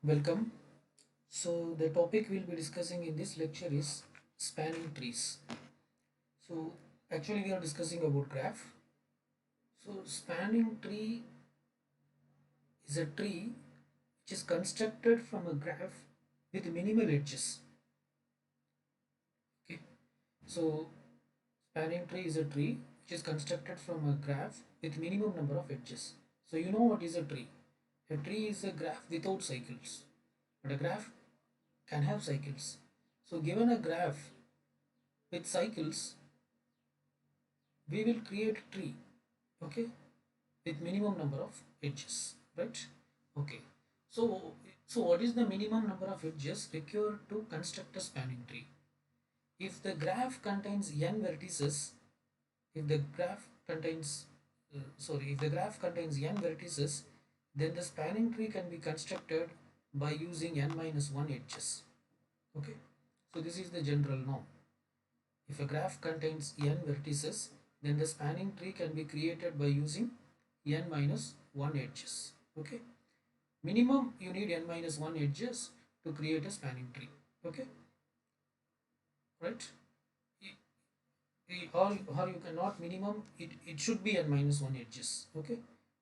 Welcome. So the topic we'll be discussing in this lecture is spanning trees. So actually we are discussing about graph. So spanning tree is a tree which is constructed from a graph with minimal edges. Okay. So spanning tree is a tree which is constructed from a graph with minimum number of edges. So you know what is a tree? A tree is a graph without cycles, but a graph can have cycles. So given a graph with cycles, we will create a tree, okay, with minimum number of edges, right? Okay, so what is the minimum number of edges required to construct a spanning tree? If the graph contains n vertices, if the graph contains if the graph contains n vertices, then the spanning tree can be constructed by using n minus 1 edges. Okay, so this is the general norm. If a graph contains n vertices, then the spanning tree can be created by using n minus 1 edges. Okay. Minimum you need n minus 1 edges to create a spanning tree. Okay. Right. Or you cannot minimum, it should be n minus 1 edges. Okay.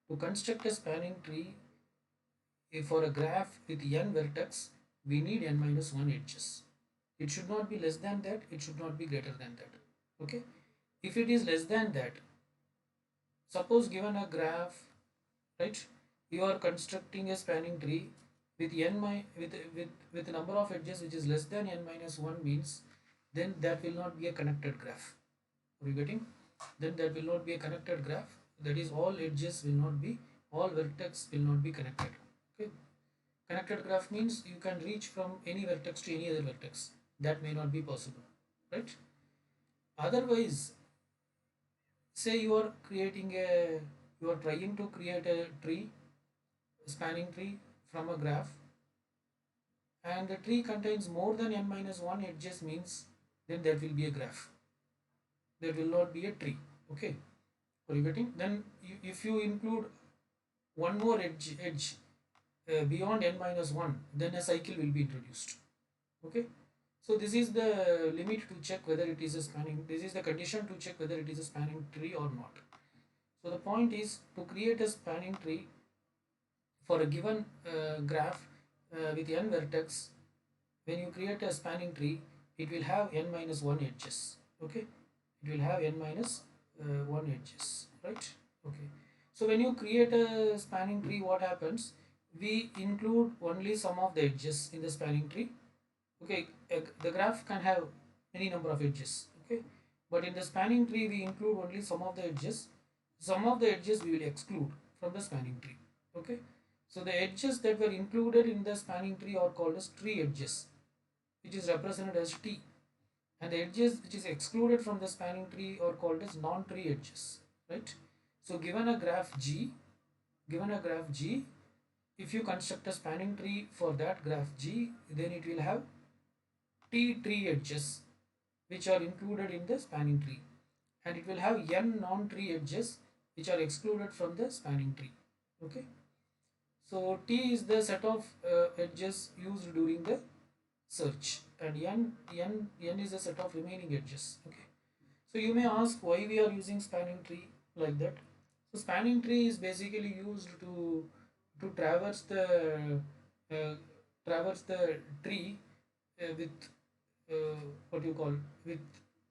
To construct a spanning tree, for a graph with n vertex, we need n minus 1 edges. It should not be less than that, it should not be greater than that. Okay. If it is less than that, suppose given a graph, right, you are constructing a spanning tree with n mi with number of edges which is less than n minus 1 means, then that will not be a connected graph. Are you getting? Then that will not be a connected graph. That is, all edges will not be, all vertex will not be connected. Okay. Connected graph means you can reach from any vertex to any other vertex. That may not be possible, right? Otherwise, say you are trying to create a tree, spanning tree from a graph, and the tree contains more than n minus 1 edges means, then that will be a graph. That will not be a tree. Okay. Are you getting? Then if you include one more edge beyond n minus 1, then a cycle will be introduced. Okay. So this is the limit to check whether it is a spanning, this is the condition to check whether it is a spanning tree or not. So the point is, to create a spanning tree for a given graph with n vertex, when you create a spanning tree, it will have n minus 1 edges. Okay, it will have n minus 1 edges, right? Okay, so when you create a spanning tree, what happens? We include only some of the edges in the spanning tree. Okay, the graph can have any number of edges. Okay, but in the spanning tree, we include only some of the edges. Some of the edges we will exclude from the spanning tree. Okay, so the edges that were included in the spanning tree are called as tree edges, which is represented as T, and the edges which is excluded from the spanning tree are called as non-tree edges, right? So given a graph G, if you construct a spanning tree for that graph G, then it will have T tree edges which are included in the spanning tree, and it will have n non-tree edges which are excluded from the spanning tree. Okay, so T is the set of edges used during the search, and n is a set of remaining edges. Okay, so you may ask why we are using spanning tree like that. So spanning tree is basically used to uh, traverse the tree with what you call,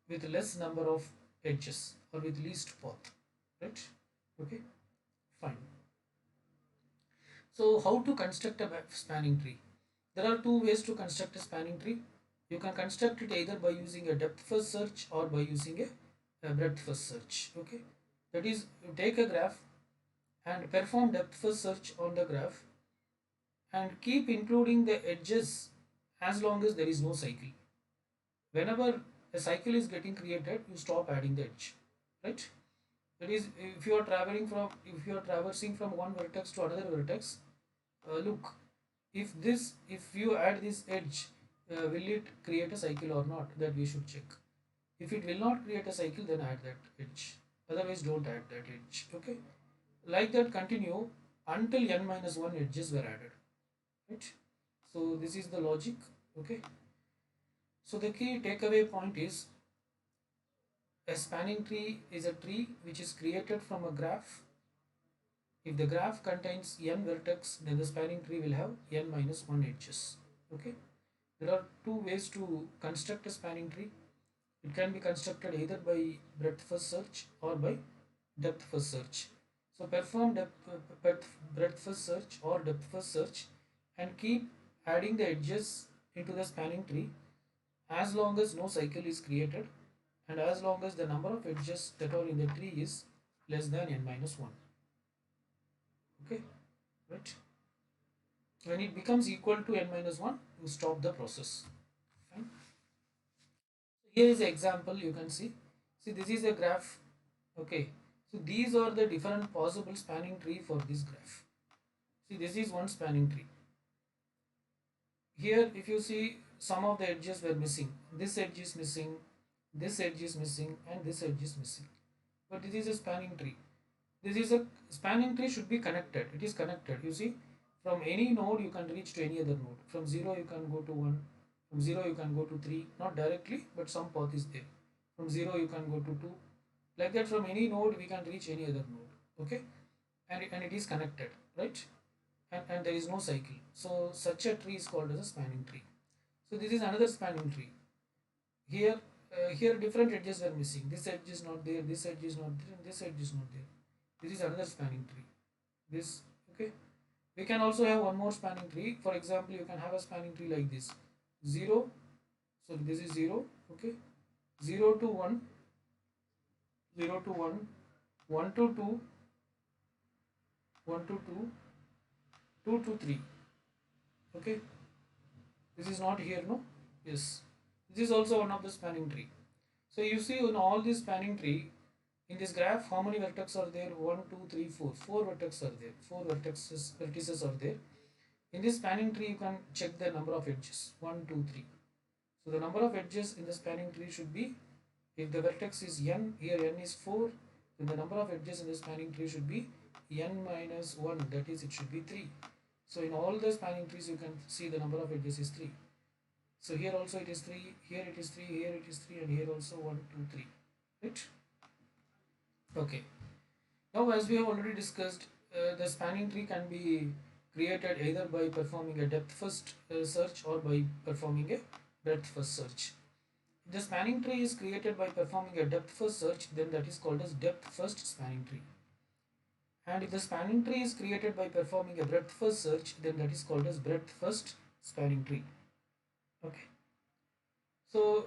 with less number of edges, or with least path, right? Okay, fine. So how to construct a spanning tree? There are two ways to construct a spanning tree. You can construct it either by using a depth first search or by using a breadth first search. Okay, that is, you take a graph and perform depth first search on the graph and keep including the edges as long as there is no cycle. Whenever a cycle is getting created, you stop adding the edge, right? That is, if you are traversing from one vertex to another vertex, look, if you add this edge, will it create a cycle or not? That we should check. If it will not create a cycle, then add that edge. Otherwise, don't add that edge. Okay, like that continue until n minus 1 edges were added, right? So this is the logic. Okay, so the key takeaway point is a spanning tree is a tree which is created from a graph. If the graph contains n vertex, then the spanning tree will have n minus 1 edges. Okay, there are two ways to construct a spanning tree. It can be constructed either by breadth first search or by depth first search. So perform breadth first search or depth first search and keep adding the edges into the spanning tree as long as no cycle is created and as long as the number of edges that are in the tree is less than n minus 1. Okay, right? When it becomes equal to n minus 1, you stop the process. Fine. Here is an example you can see. See, this is a graph. Okay, so these are the different possible spanning tree for this graph. See, this is one spanning tree. Here, if you see, some of the edges were missing. This edge is missing, this edge is missing, and this edge is missing. But this is a spanning tree. This is a spanning tree should be connected. It is connected. You see, from any node you can reach to any other node. From 0 you can go to 1. From 0 you can go to 3. Not directly, but some path is there. From 0 you can go to 2. Like that, from any node we can reach any other node. Okay, and it is connected, right? And there is no cycle. So such a tree is called as a spanning tree. So this is another spanning tree. Here, here different edges are missing. This edge is not there. This edge is not there. And this edge is not there. This is another spanning tree. This, okay. We can also have one more spanning tree. For example, you can have a spanning tree like this: 0. So this is 0. Okay, 0 to 1, 0 to 1, 1 to 2, 1 to 2, 2 to 3. Okay, this is not here, no? Yes, this is also one of the spanning tree. So you see in all this spanning tree, in this graph, how many vertices are there? 1, 2, 3, 4. 4 vertices are there. 4 vertices are there. In this spanning tree, you can check the number of edges. 1, 2, 3. So the number of edges in the spanning tree should be, if the vertex is n, here n is 4, then the number of edges in the spanning tree should be n minus 1, that is it should be 3. So in all the spanning trees you can see the number of edges is 3. So here also it is 3, here it is 3, here it is 3, and here also 1, 2, 3. Right? Okay. Now as we have already discussed, the spanning tree can be created either by performing a depth first search or by performing a breadth first search. If the spanning tree is created by performing a depth first search, then that is called as depth first spanning tree. And if the spanning tree is created by performing a breadth first search, then that is called as breadth first spanning tree. Okay. So,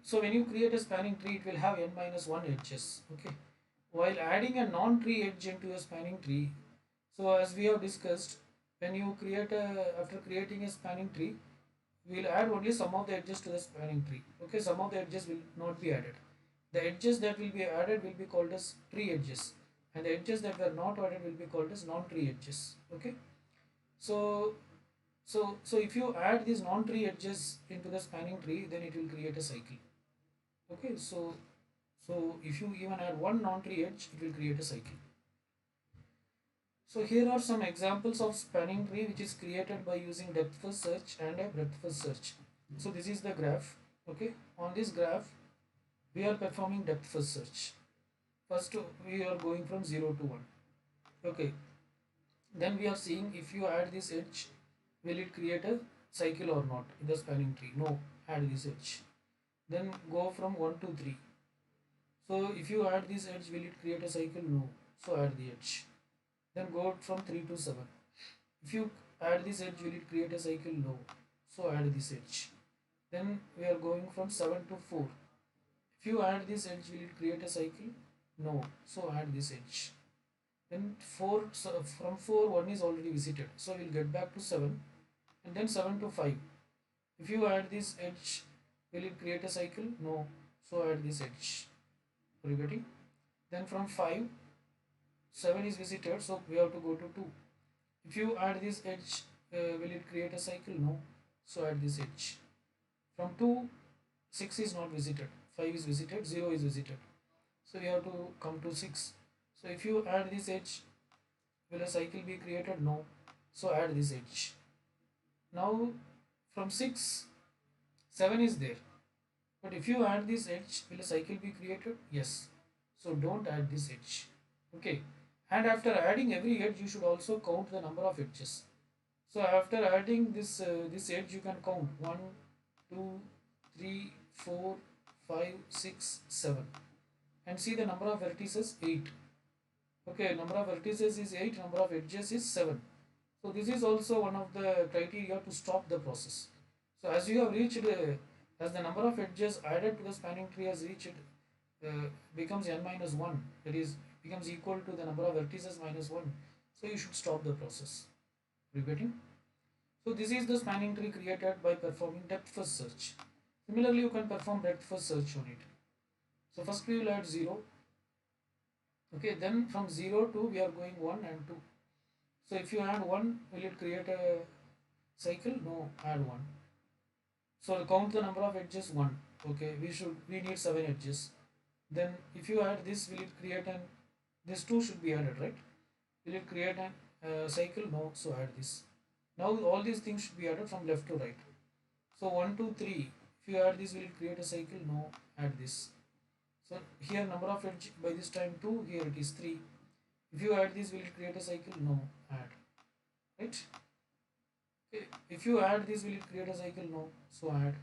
so when you create a spanning tree, it will have n minus 1 edges. Okay. While adding a non-tree edge into a spanning tree, so as we have discussed, when you create after creating a spanning tree, we will add only some of the edges to the spanning tree. Okay, some of the edges will not be added. The edges that will be added will be called as tree edges, and the edges that were not added will be called as non-tree edges. Okay, so so if you add these non-tree edges into the spanning tree, then it will create a cycle. Okay, so if you even add one non-tree edge, it will create a cycle. So here are some examples of spanning tree which is created by using depth first search and a breadth first search. So this is the graph. Okay, on this graph we are performing depth first search. First we are going from 0 to 1. Okay, then we are seeing if you add this edge, will it create a cycle or not in the spanning tree? No, add this edge. Then go from 1 to 3. So if you add this edge, will it create a cycle? No, so add the edge. Then go from 3 to 7. If you add this edge, will it create a cycle? No, so add this edge. Then we are going from 7 to 4. If you add this edge, will it create a cycle? No, so add this edge. Then 4, so from 4, 1 is already visited, so we'll get back to 7, and then 7 to 5. If you add this edge, will it create a cycle? No, so add this edge. Are you getting? Then from 5, 7 is visited, so we have to go to 2. If you add this edge, will it create a cycle? No, so add this edge. From 2, 6 is not visited, 5 is visited, 0 is visited, so you have to come to 6. So if you add this edge, will a cycle be created? No, so add this edge. Now from 6, 7 is there. But if you add this edge, will a cycle be created? Yes. So don't add this edge. Okay. And after adding every edge, you should also count the number of edges. So after adding this edge, you can count 1, 2, 3, 4, 5, 6, 7, and see the number of vertices 8. Okay, number of vertices is 8, number of edges is 7. So this is also one of the criteria to stop the process. So as you have reached, as the number of edges added to the spanning tree has reached, becomes n minus 1, that is becomes equal to the number of vertices minus 1. So you should stop the process. Repeating. So this is the spanning tree created by performing depth first search. Similarly, you can perform breadth first search on it. So first we will add 0. Okay, then from 0 to we are going 1 and 2. So if you add 1, will it create a cycle? No, add 1. So count the number of edges 1. Okay, we need 7 edges. Then if you add this, will it create an, this 2 should be added, right? Will it create an cycle? No, so add this. Now all these things should be added from left to right. So 1, 2, 3. If you add this, will it create a cycle? No, add this. So here number of edge by this time 2, here it is 3. If you add this, will it create a cycle? No, add. Right? Okay. If you add this, will it create a cycle? No, so add.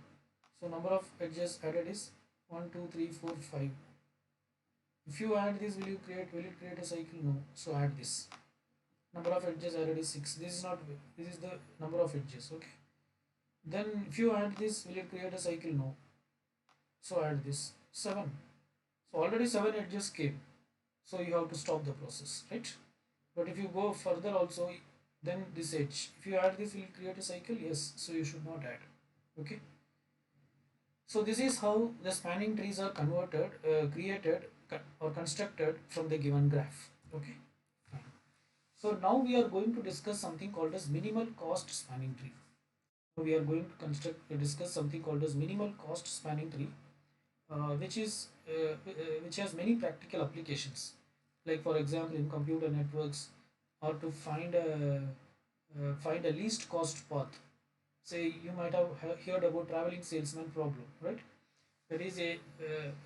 So number of edges added is 1, 2, 3, 4, 5. If you add this, will it create a cycle? No, so add this. Number of edges added is 6. This is not, this is the number of edges. Okay. Then if you add this, will it create a cycle? No. So add this 7. So already 7 edges came. So you have to stop the process, right? But if you go further also, then this edge. If you add this, will it create a cycle? Yes. So you should not add. Okay. So this is how the spanning trees are converted, created or constructed from the given graph. Okay. Fine. So now we are going to discuss something called as minimal cost spanning tree. We are going to discuss something called as minimal cost spanning tree, which has many practical applications. Like for example, in computer networks, or to find a least cost path. Say you might have heard about traveling salesman problem, right? There is a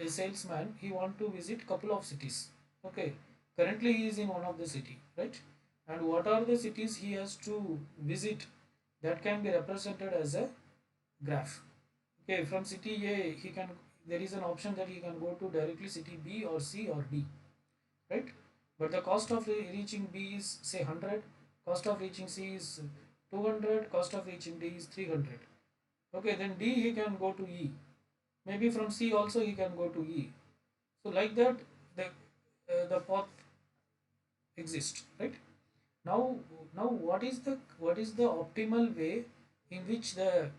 salesman. He want to visit couple of cities. Okay, currently he is in one of the city, right? And what are the cities he has to visit? That can be represented as a graph. Okay, from city A, he can, there is an option that he can go to directly city B or C or D, right? But the cost of reaching B is say 100, cost of reaching C is 200, cost of reaching D is 300. Okay, then D he can go to E. Maybe from C also he can go to E. So like that, the path exists, right? Now, what is the optimal way in which the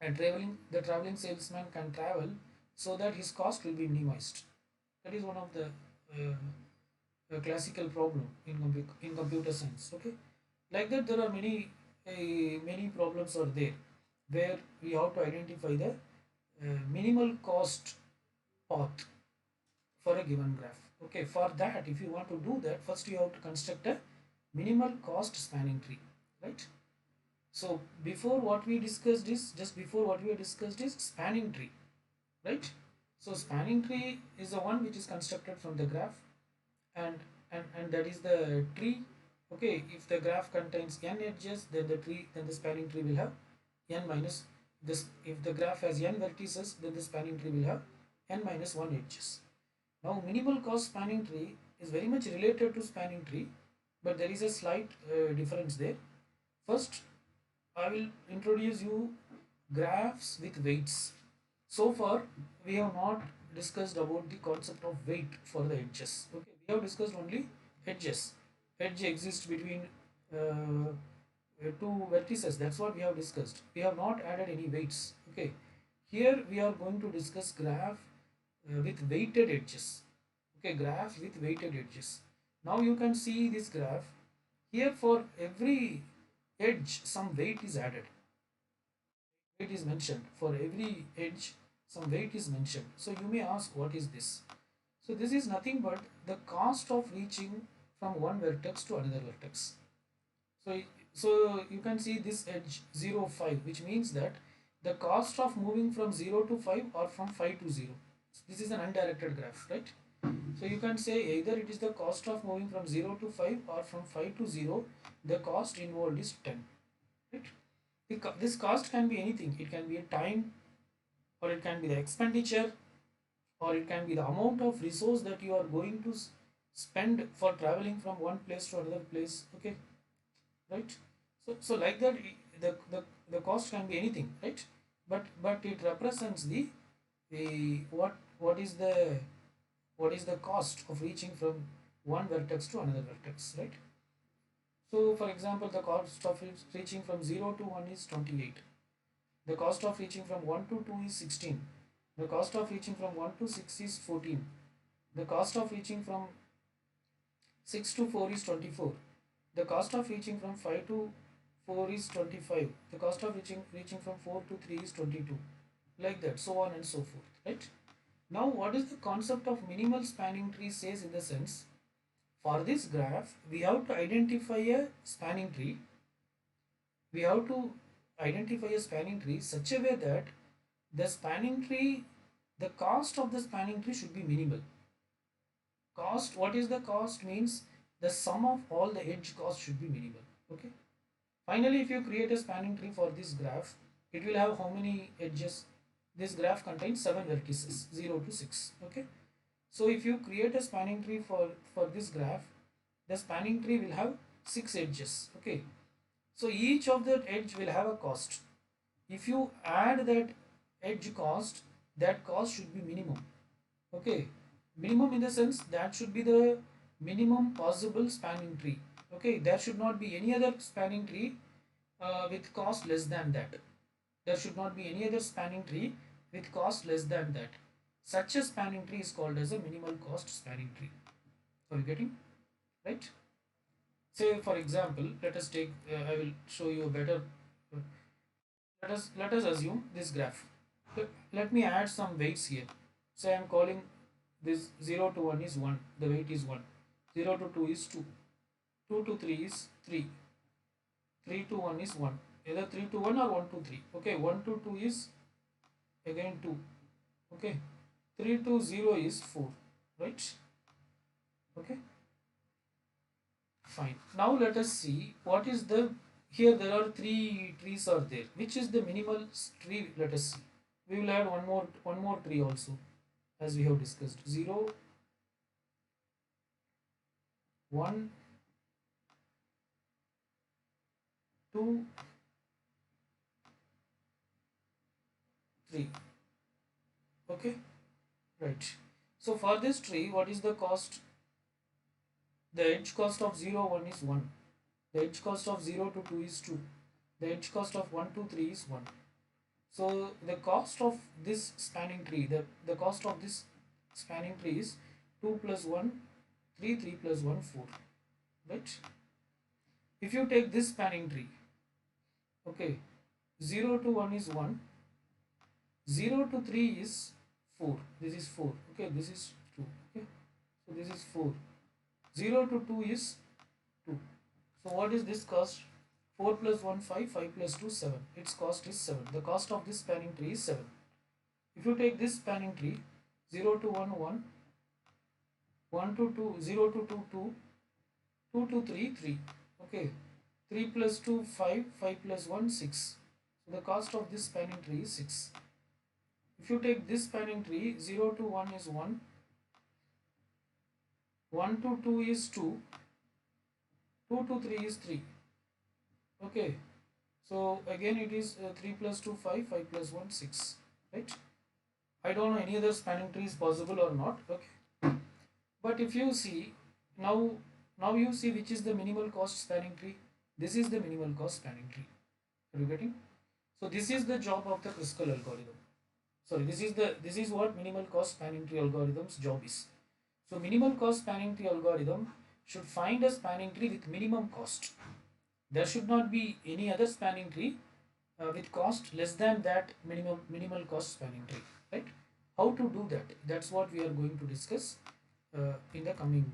traveling salesman can travel so that his cost will be minimized? That is one of the classical problem in computer science. Okay, like that there are many problems are there where we have to identify the minimal cost path for a given graph. Okay, for that, if you want to do that, first you have to construct a minimal cost spanning tree, right? So before what we discussed is, just before what we have discussed is spanning tree, right? So spanning tree is the one which is constructed from the graph, and and that is the tree. Okay, if the graph contains n edges, then the spanning tree will have n minus this. If the graph has n vertices, then the spanning tree will have n minus 1 edges. Now minimal cost spanning tree is very much related to spanning tree, but there is a slight difference there. First, I will introduce you graphs with weights. So far, we have not discussed about the concept of weight for the edges. Okay, we have discussed only edges. Edge exists between two vertices. That's what we have discussed. We have not added any weights. Okay, here we are going to discuss graph with weighted edges. Okay, graph with weighted edges. Now you can see this graph. Here for every edge, some weight is added. Weight is mentioned. For every edge, some weight is mentioned. So you may ask, what is this? So this is nothing but the cost of reaching from one vertex to another vertex. So so you can see this edge 0 5, which means that the cost of moving from 0 to 5 or from 5 to 0. This is an undirected graph, right? So you can say either it is the cost of moving from 0 to 5 or from 5 to 0, the cost involved is 10, right? This cost can be anything. It can be a time, or it can be the expenditure, or it can be the amount of resource that you are going to spend for traveling from one place to another place. Okay, right? So like that, the cost can be anything, right? But it represents the what is the cost of reaching from one vertex to another vertex, right? So for example, the cost of reaching from 0 to 1 is 28. The cost of reaching from 1 to 2 is 16. The cost of reaching from 1 to 6 is 14. The cost of reaching from 6 to 4 is 24. The cost of reaching from 5 to 4 is 25. The cost of reaching from 4 to 3 is 22. Like that, so on and so forth, right? Now, what is the concept of minimal spanning tree says in the sense, for this graph, we have to identify a spanning tree. We have to identify a spanning tree such a way that the spanning tree, the cost of the spanning tree should be minimal. Cost, what is the cost means the sum of all the edge cost should be minimal. Okay. Finally, if you create a spanning tree for this graph, it will have how many edges? This graph contains 7 vertices, 0 to 6. Okay. So if you create a spanning tree for this graph, the spanning tree will have 6 edges. Okay. So each of that edge will have a cost. If you add that edge cost, that cost should be minimum. Okay, minimum in the sense that should be the minimum possible spanning tree. Okay, there should not be any other spanning tree with cost less than that. There should not be any other spanning tree with cost less than that. Such a spanning tree is called as a minimal cost spanning tree. Are you getting right? Say for example, let us take. I will show you a better. Let us assume this graph. Let me add some weights here. Say I am calling this 0 to 1 is 1, the weight is 1. 0 to 2 is 2. 2 to 3 is 3. 3 to 1 is 1. Either 3 to 1 or 1 to 3. Okay, 1 to 2 is again 2. Okay, 3 to 0 is 4. Right? Okay, fine. Now let us see what is the. Here there are 3 trees are there. Which is the minimal tree? Let us see. We will add one more tree also, as we have discussed. 0, 1, 2, 3. Okay, right. So for this tree, what is the cost? The edge cost of 0 1 is 1. The edge cost of 0 to 2 is 2. The edge cost of 1 to 3 is 1. So the cost of this spanning tree, the cost of this spanning tree is 2 plus 1, 3, 3 plus 1, 4. Right? If you take this spanning tree, okay, 0 to 1 is 1, 0 to 3 is 4. This is 4. Okay, this is 2. Okay, so this is 4. 0 to 2 is 2. So what is this cost? 4 plus 1 5, 5 plus 2 7. Its cost is 7. The cost of this spanning tree is 7. If you take this spanning tree, 0 to 1 1, 1 to 2, 0 to 2 2, 2 to 3 3. Okay, 3 plus 2 5, 5 plus 1 6. So the cost of this spanning tree is 6. If you take this spanning tree, 0 to 1 is 1, 1 to 2 is 2, 2 to 3 is 3. Okay, so again it is 3 plus 2 5, 5 plus 1 6. Right? I don't know any other spanning tree is possible or not. Okay, but if you see now, now you see which is the minimal cost spanning tree. This is the minimal cost spanning tree. Are you getting? So this is the job of the Kruskal algorithm. Sorry, this is what minimal cost spanning tree algorithm's job is. So minimal cost spanning tree algorithm should find a spanning tree with minimum cost. There should not be any other spanning tree with cost less than that minimal cost spanning tree, right? How to do that? That's what we are going to discuss in the coming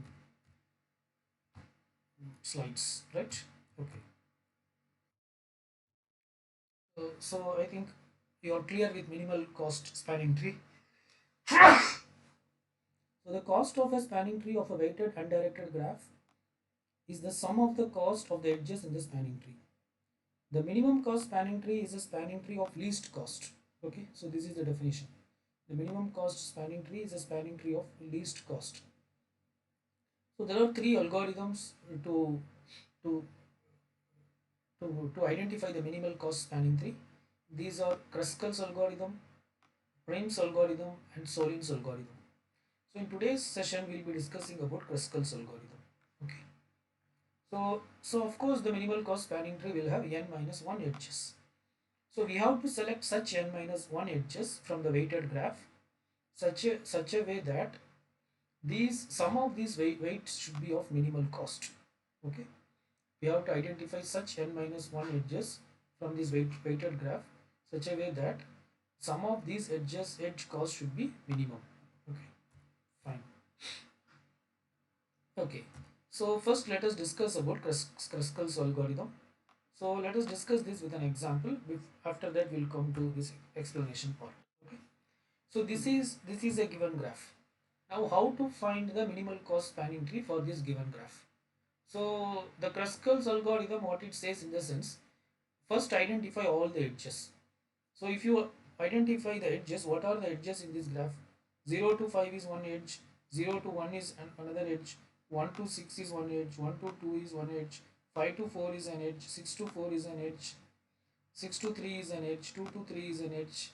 slides, right? Okay. So I think you are clear with minimal cost spanning tree. So the cost of a spanning tree of a weighted undirected graph is the sum of the cost of the edges in the spanning tree. The minimum cost spanning tree is a spanning tree of least cost. Okay, so this is the definition. The minimum cost spanning tree is a spanning tree of least cost. So there are three algorithms to to identify the minimal cost spanning tree. These are Kruskal's algorithm, Prim's algorithm, and Solin's algorithm. So in today's session, we'll be discussing about Kruskal's algorithm. Okay. So of course the minimal cost spanning tree will have n minus 1 edges. So we have to select such n minus 1 edges from the weighted graph such a way that these some of these weights should be of minimal cost. Okay. We have to identify such n minus 1 edges from this weighted graph such a way that some of these edge cost should be minimum. Okay, fine. Okay, so first let us discuss about Kruskal's algorithm. So let us discuss this with an example. After that, we'll come to this explanation part. Okay. So this is a given graph. Now, how to find the minimal cost spanning tree for this given graph? So the Kruskal's algorithm, what it says in the sense, first identify all the edges. So if you identify the edges, what are the edges in this graph? 0 to 5 is one edge, 0 to 1 is another edge, 1 to 6 is one edge, 1 to 2 is one edge, 5 to 4 is an edge, 6 to 4 is an edge, 6 to 3 is an edge, 2 to 3 is an edge,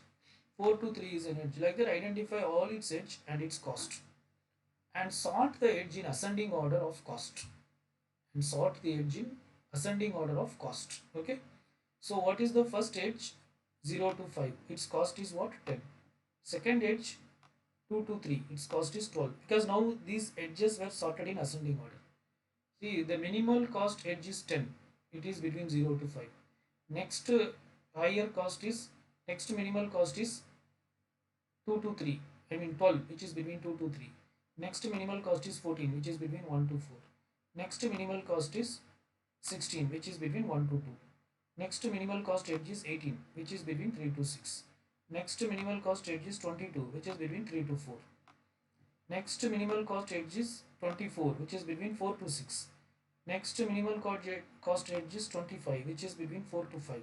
4 to 3 is an edge. Like that, identify all its edge and its cost. And sort the edge in ascending order of cost. And sort the edge in ascending order of cost. Okay. So what is the first edge? 0 to 5. Its cost is what? 10. Second edge 2 to 3. Its cost is 12. Because now these edges were sorted in ascending order. See, the minimal cost edge is 10. It is between 0 to 5. Next higher cost is, next minimal cost is 2 to 3. I mean 12, which is between 2 to 3. Next minimal cost is 14, which is between 1 to 4. Next minimal cost is 16, which is between 1 to 2. Next minimal cost edge is 18, which is between 3 to 6. Next minimal cost edge is 22, which is between 3 to 4. Next minimal cost edge is 24, which is between 4 to 6. Next minimal cost edge is 25, which is between 4 to 5.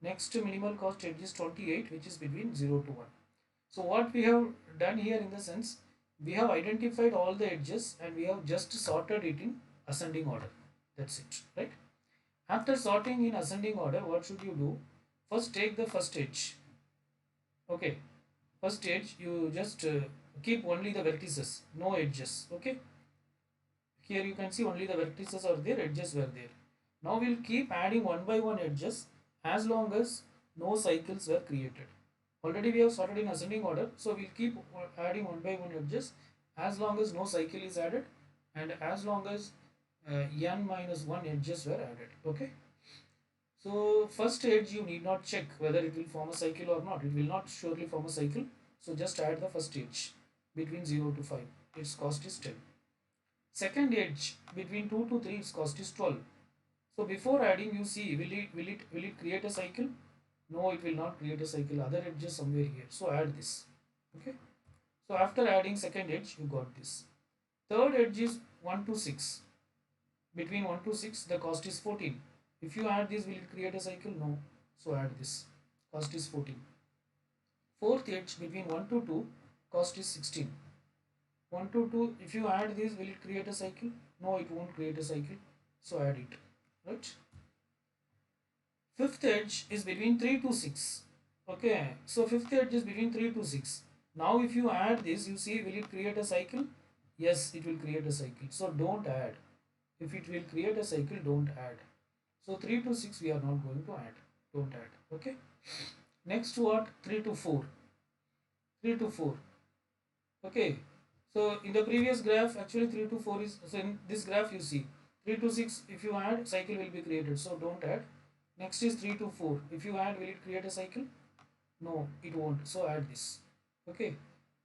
Next minimal cost edge is 28, which is between 0 to 1. So what we have done here in the sense, we have identified all the edges and we have just sorted it in ascending order. That's it, right? After sorting in ascending order, what should you do? First take the first edge. Okay, first edge you just keep only the vertices, no edges. Okay, here you can see only the vertices are there, edges were there. Now we'll keep adding one by one edges as long as no cycles were created. Already we have sorted in ascending order, so we'll keep adding one by one edges as long as no cycle is added and as long as n minus 1 edges were added. Okay. So first edge you need not check whether it will form a cycle or not. It will not surely form a cycle. So just add the first edge between 0 to 5. Its cost is 10. Second edge between 2 to 3, its cost is 12. So before adding, you see, will it create a cycle? No, it will not create a cycle. Other edges somewhere here. So add this. Okay. So after adding second edge, you got this. Third edge is 1 to 6. Between 1 to 6, the cost is 14. If you add this, will it create a cycle? No. So add this. Cost is 14. Fourth edge between 1 to 2, cost is 16. 1 to 2, if you add this, will it create a cycle? No, it won't create a cycle. So add it. Right? Fifth edge is between 3 to 6. Okay. So fifth edge is between 3 to 6. Now if you add this, you see, will it create a cycle? Yes, it will create a cycle. So don't add. If it will create a cycle, don't add. So 3 to 6 we are not going to add. Don't add. Okay. Next what? 3 to 4. 3 to 4. Okay. So in the previous graph, actually 3 to 4 is, so in this graph you see 3 to 6, if you add, cycle will be created. So don't add. Next is 3 to 4. If you add, will it create a cycle? No, it won't. So add this. Okay.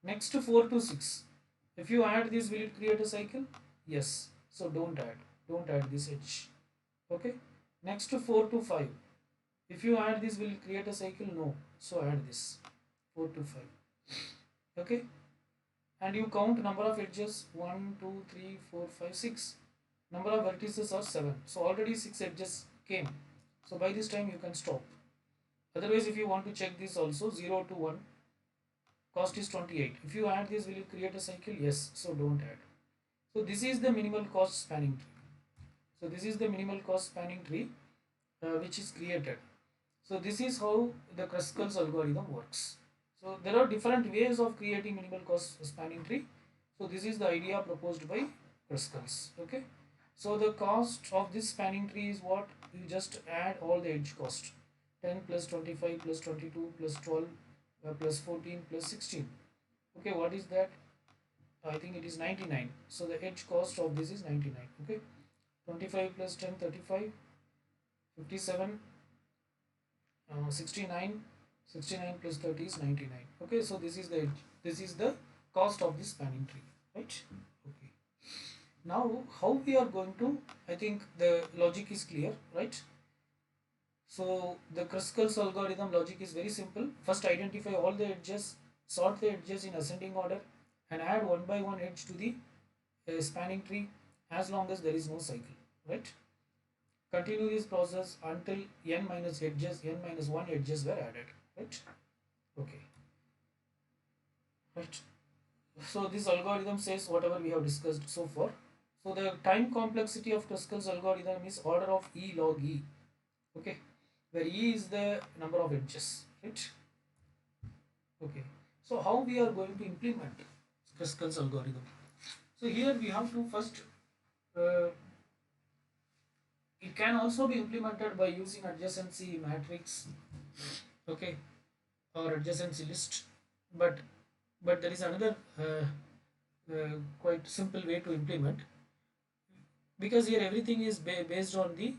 Next 4 to 6. If you add this, will it create a cycle? Yes. So don't add. Don't add this edge. Okay. Next 4 to 5. If you add this, will it create a cycle? No. So add this 4 to 5. Okay, and you count number of edges 1, 2, 3, 4, 5, 6. Number of vertices are 7. So already 6 edges came. So by this time you can stop. Otherwise, if you want to check this also, 0 to 1, cost is 28. If you add this, will it create a cycle? Yes. So don't add. So this is the minimal cost spanning tree. So this is the minimal cost spanning tree which is created. So this is how the Kruskal's algorithm works. So there are different ways of creating minimal cost spanning tree. So this is the idea proposed by Kruskal's. Okay. So the cost of this spanning tree is what? You just add all the edge cost. 10 plus 25 plus 22 plus 12 plus 14 plus 16. Okay, what is that? I think it is 99. So the edge cost of this is 99. Okay. 25 plus 10, 35, 57, 69, 69 plus 30 is 99. Okay, so this is the edge. This is the cost of this spanning tree, right? Okay. Now how we are going to, I think the logic is clear, right? So the Kruskal's algorithm logic is very simple. First identify all the edges, sort the edges in ascending order, and add one by one edge to the spanning tree as long as there is no cycle, right? Continue this process until n minus edges, n minus 1 edges were added, right? Okay, right. So this algorithm says whatever we have discussed so far. So the time complexity of Kruskal's algorithm is order of E log E, okay, where E is the number of edges, right? Okay, so how we are going to implement Kruskal's algorithm? So here we have to first, uh, it can also be implemented by using adjacency matrix, okay, or adjacency list, but there is another quite simple way to implement, because here everything is based on the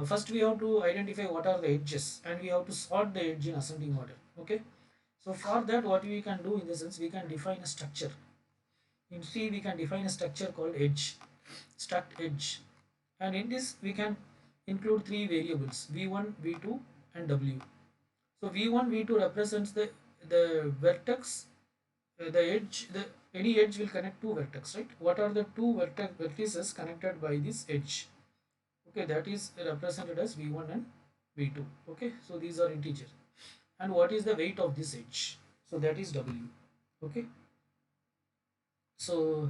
first we have to identify what are the edges and we have to sort the edge in ascending order. Okay, so for that what we can do in the sense, we can define a structure. In C we can define a structure called edge, struct edge, and in this we can include three variables v1, v2 and w. So v1, v2 represents the vertex, the edge, the any edge will connect two vertex, right? What are the two vertices connected by this edge? Okay, that is represented as v1 and v2. Okay, so these are integers. And what is the weight of this edge? So that is w. Okay, so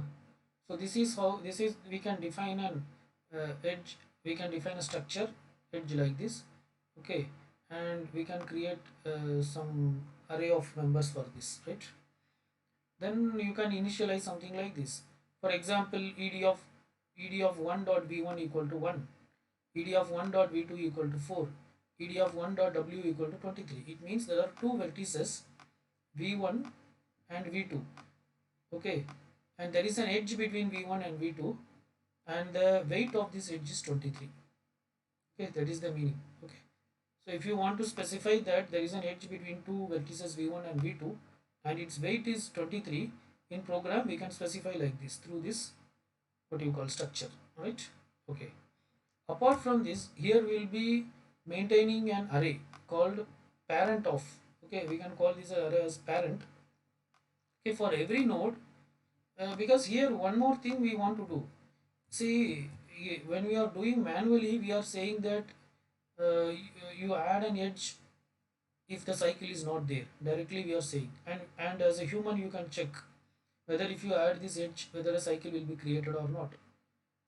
this is how, this is, we can define an edge, we can define a structure edge like this. Okay, and we can create some array of members for this, right? Then you can initialize something like this. For example, ed of 1 dot v1 equal to 1, ed of 1 dot v2 equal to 4, ed of 1 dot w equal to 23. It means there are two vertices v1 and v2. Okay, and there is an edge between v1 and v2, and the weight of this edge is 23. Okay, that is the meaning. Okay, so if you want to specify that there is an edge between two vertices v1 and v2 and its weight is 23, in program we can specify like this through this what you call structure, right? Okay, apart from this, here we will be maintaining an array called parent of. Okay, we can call this array as parent. Okay, for every node, because here one more thing we want to do. See, when we are doing manually, we are saying that you add an edge if the cycle is not there. Directly we are saying, and as a human you can check whether if you add this edge whether a cycle will be created or not.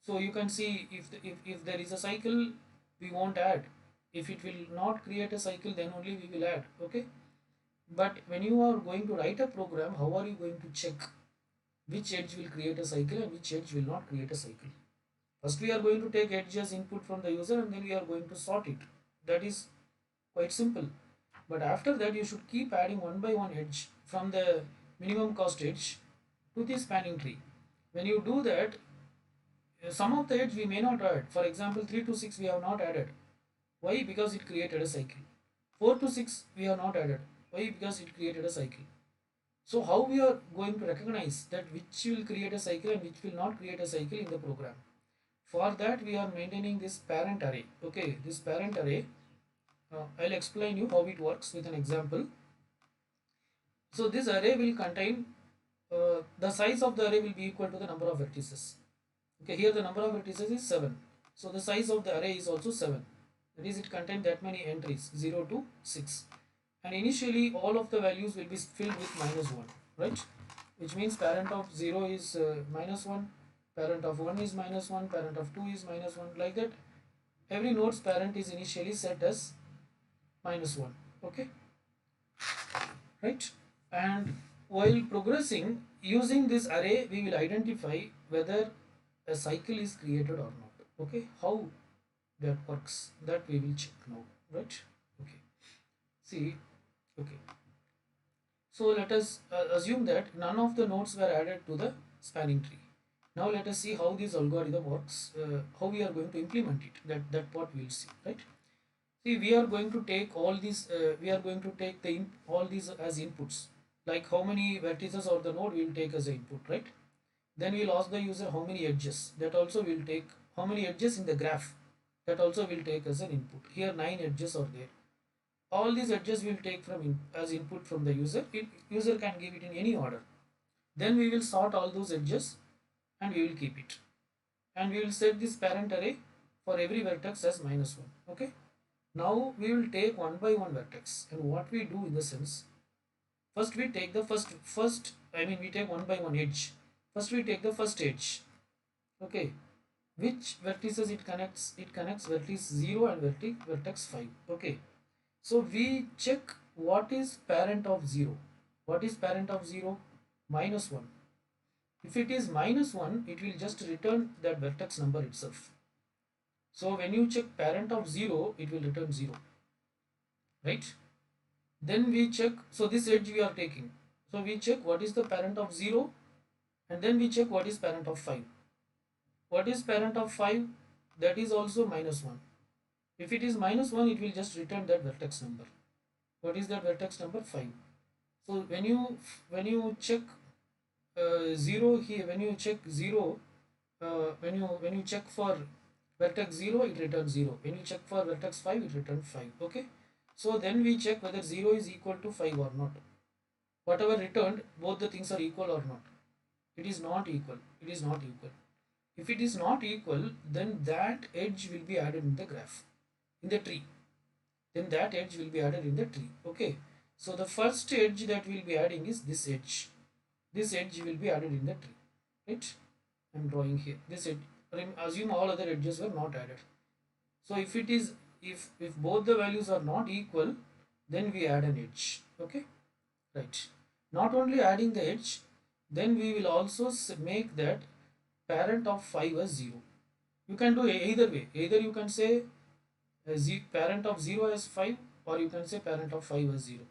So you can see if there is a cycle, we won't add. If it will not create a cycle, then only we will add. Okay, but when you are going to write a program, how are you going to check which edge will create a cycle and which edge will not create a cycle? First we are going to take edge as input from the user and then we are going to sort it. That is quite simple. But after that you should keep adding one by one edge from the minimum cost edge to the spanning tree. When you do that, some of the edge we may not add. For example, 3 to 6 we have not added. Why? Because it created a cycle. 4 to 6 we have not added. Why? Because it created a cycle. So how we are going to recognize that which will create a cycle and which will not create a cycle in the program? For that we are maintaining this parent array. Okay, this parent array I'll explain you how it works with an example. So this array will contain the size of the array will be equal to the number of vertices. Okay, here the number of vertices is 7. So the size of the array is also 7. That is, it contains that many entries, 0 to 6. And initially all of the values will be filled with -1, right? Which means parent of 0 is -1, parent of 1 is -1, parent of 2 is -1, like that. Every node's parent is initially set as -1. Okay, right? And while progressing using this array, we will identify whether a cycle is created or not. Okay, how that works, that we will check now, right? Okay, see, okay, so let us assume that none of the nodes were added to the spanning tree. Now let us see how this algorithm works, how we are going to implement it. That part we will see, right? See, we are going to take all these. We are going to take all these as inputs. Like how many vertices of the node we will take as an input, right? Then we will ask the user how many edges. That also will take how many edges in the graph. That also will take as an input. Here 9 edges are there. All these edges will take as input from the user. User can give it in any order. Then we will sort all those edges and we will keep it. And we will set this parent array for every vertex as -1. Okay. Now we will take one by one vertex, and what we do in the sense, first we take the first I mean we take one by one edge. First we take the first edge. Okay. Which vertices it connects? It connects vertex 0 and vertex 5. Okay. So we check what is parent of 0. What is parent of 0? -1. If it is -1, it will just return that vertex number itself. So when you check parent of 0, it will return 0. Right? Then we check, so this edge we are taking. So we check what is the parent of 0, and then we check what is parent of 5. What is parent of 5? That is also -1. If it is -1, it will just return that vertex number. What is that vertex number? 5. So when you check 0 here, when you check 0, when you check for vertex 0, it returns 0. When you check for vertex 5, it returns 5. Okay. So then we check whether 0 is equal to 5 or not. Whatever returned, both the things are equal or not. It is not equal. It is not equal. If it is not equal, then that edge will be added in the graph, in the tree. Then that edge will be added in the tree. Okay. So the first edge that we will be adding is this edge. This edge will be added in the tree. Right? I am drawing here. This edge. Assume all other edges were not added. So if both the values are not equal, then we add an edge. Okay. Right. Not only adding the edge, then we will also make that parent of 5 as 0. You can do either way. Either you can say parent of 0 as 5, or you can say parent of 5 as 0.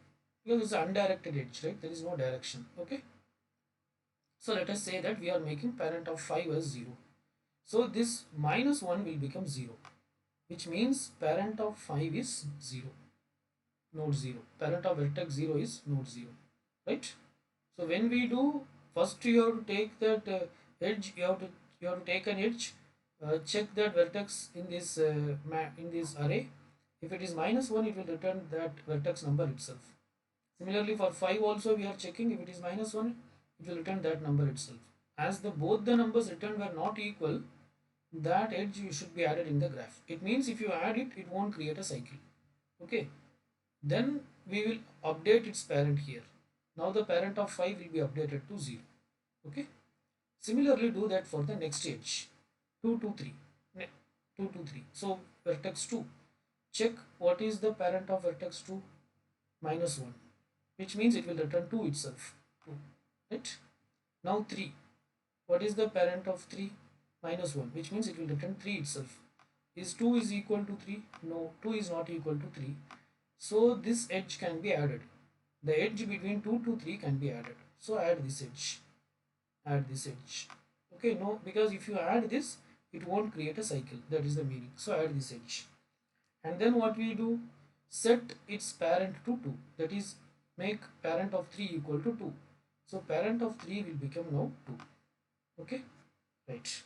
Because it's an undirected edge, right? There is no direction. Okay. So let us say that we are making parent of 5 as 0. So this -1 will become 0, which means parent of 5 is 0, node 0. Parent of vertex 0 is node 0, right? So when we do, first you have to take that edge, you have to take an edge, check that vertex in this array. If it is -1, it will return that vertex number itself. Similarly for 5 also we are checking, if it is -1, it will return that number itself. As both the numbers returned were not equal, that edge should be added in the graph. It means if you add it, it won't create a cycle. Okay. Then we will update its parent here. Now the parent of 5 will be updated to 0. Okay. Similarly do that for the next edge. 2 to 3. 2 to 3. So vertex 2. Check what is the parent of vertex 2? -1. Which means it will return 2 itself. 2. Right. Now 3. What is the parent of 3? -1. Which means it will return 3 itself. Is 2 is equal to 3? No, 2 is not equal to 3. So this edge can be added. The edge between 2 to 3 can be added. So add this edge. Add this edge. Okay, no, because if you add this, it won't create a cycle. That is the meaning. So add this edge. And then what we do? Set its parent to 2. That is, make parent of 3 equal to 2. So parent of 3 will become now 2. Okay, right.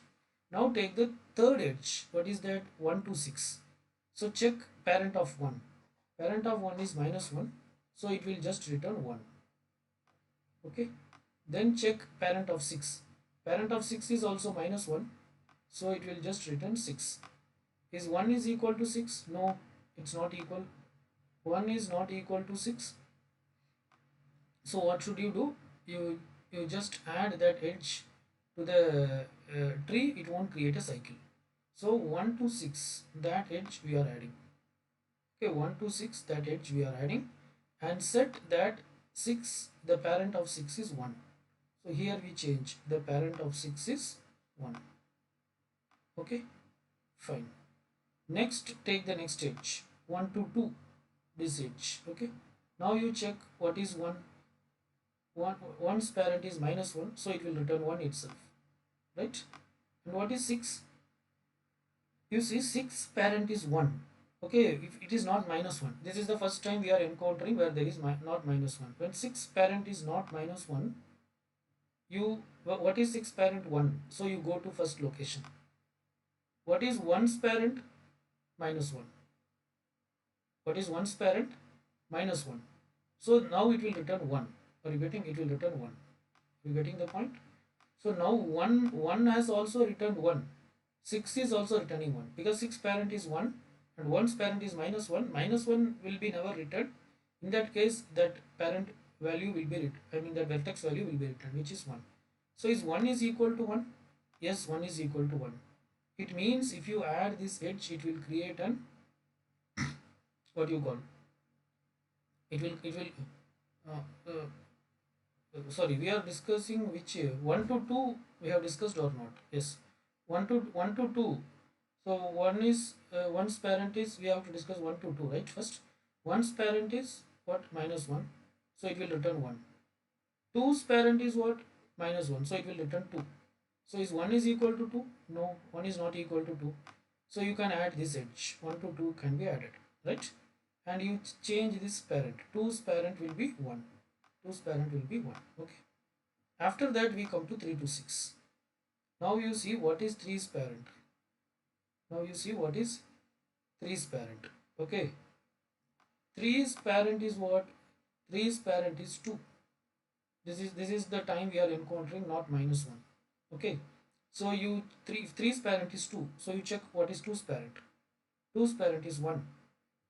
Now take the third edge. What is that? 1 to 6. So check parent of 1. Parent of 1 is minus 1, so it will just return 1. Okay. Then check parent of 6. Parent of 6 is also minus 1, so it will just return 6. Is 1 is equal to 6? No, it's not equal. 1 is not equal to 6. So what should you do? You just add that edge to the tree. It won't create a cycle. So 1 to 6, that edge we are adding. Okay, 1 to 6, that edge we are adding, and set that 6, the parent of 6 is 1. So here we change the parent of 6 is 1. Okay, fine. Next, take the next edge, 1 to 2, this edge. Okay, now you check what is 1. 1's parent is minus 1, so it will return 1 itself, right? And what is 6? You see 6 parent is 1. Okay, if it is not minus 1, this is the first time we are encountering where there is not minus 1. When 6 parent is not minus 1, you what is 6 parent? 1. So you go to first location. What is 1's parent? Minus 1. What is 1's parent? Minus 1. So now it will return 1. Are you getting? It will return 1. You getting the point? So now 1 has also returned 1. 6 is also returning 1 because 6 parent is 1 and 1's parent is minus 1. Minus 1 will be never returned. In that case, that parent value will be returned. I mean, that vertex value will be returned, which is 1. So is 1 is equal to 1? Yes, 1 is equal to 1. It means if you add this edge, it will create an what you call it will sorry, we are discussing which 1 to 2 we have discussed or not? Yes, 1 to 2. So one is one's parent is, we have to discuss 1 to 2, right? First, one's parent is what? Minus 1, so it will return 1. 2's parent is what? Minus 1, so it will return 2. So is 1 is equal to 2? No, 1 is not equal to 2. So you can add this edge, 1 to 2 can be added, right? And you change this parent. 2's parent will be 1. 2's parent will be 1. Okay. After that we come to 3 to 6. Now you see what is 3's parent. Now you see what is 3's parent. Okay. 3's parent is what? 3's parent is 2. This is the time we are encountering not minus 1. Okay. So you 3's parent is 2. So you check what is 2's parent. 2's parent is 1.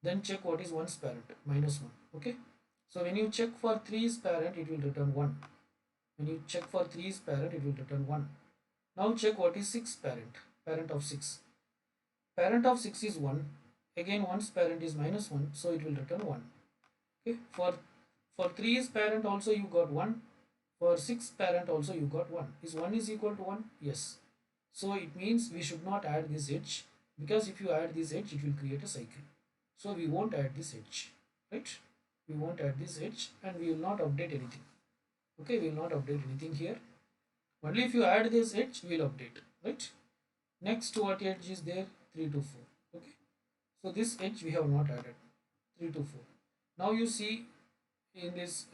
Then check what is 1's parent. Minus 1. Okay. So when you check for 3's parent, it will return 1. When you check for 3's parent, it will return 1. Now check what is 6's parent. Parent of 6. Parent of 6 is 1. Again 1's parent is minus 1. So it will return 1. Okay. For 3's parent also you got 1. For 6 parent also you got 1. Is 1 is equal to 1? Yes. So it means we should not add this edge, because if you add this edge, it will create a cycle. So we won't add this edge, right? We won't add this edge and we will not update anything. Okay, we will not update anything here. Only if you add this edge, we will update, right? Next, what edge is there? 3 to 4. Okay, so this edge we have not added. 3 to 4. Now you see in this